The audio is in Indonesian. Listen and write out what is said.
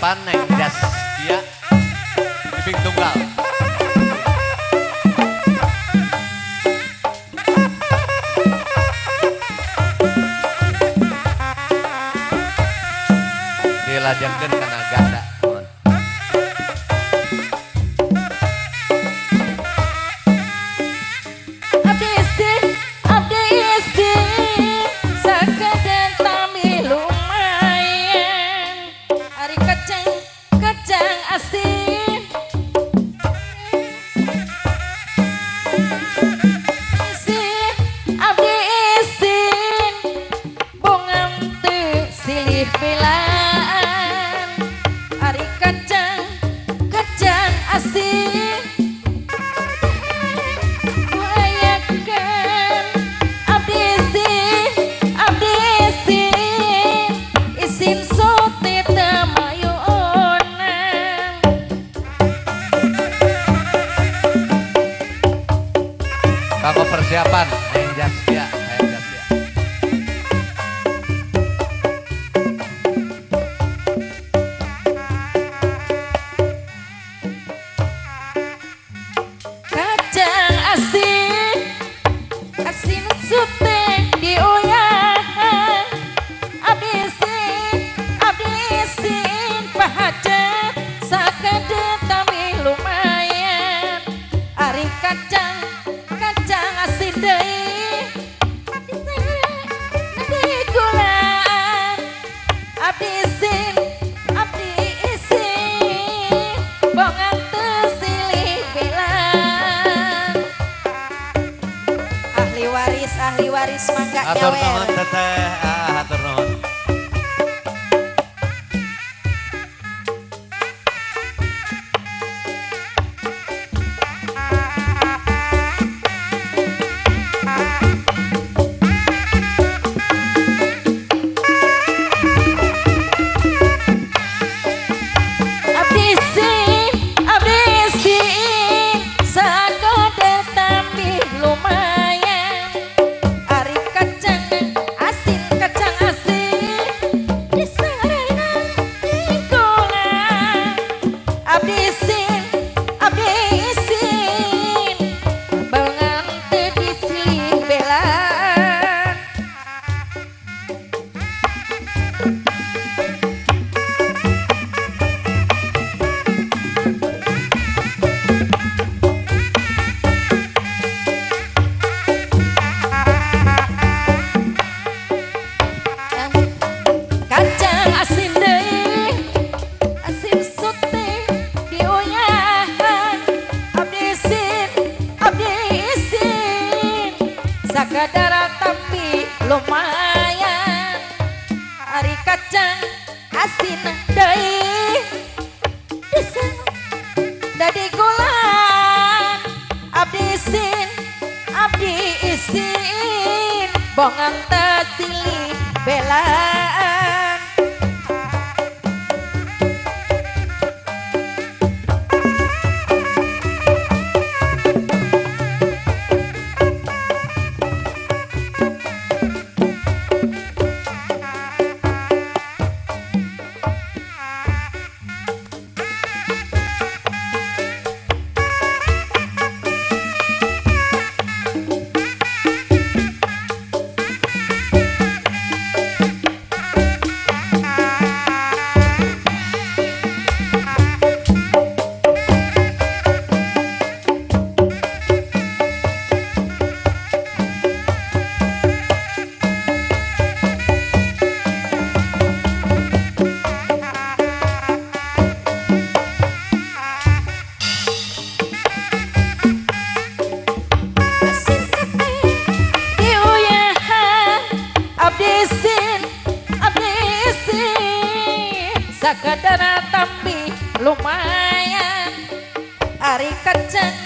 persiapan Neng Zaskia Ibing Tunggal. Dilajengkeun kana ganda. Kanggo persiapan Neng Zaskia, Neng Zaskia. Kacang asin, asin sute dioyah, abisin pahaja sakade tapi lumayan. Ari kacang asin deui abdi gulaan abdi isin bongan teu silih belan ahli waris mangga Atur nyawer nuhun teteh, atur nuhun. sakadara tapi lumayan ari kacang asin deui diseng dadi gulaan abdi isin bongan teu silih belaan. Sakadara tapi lumayan ari kacang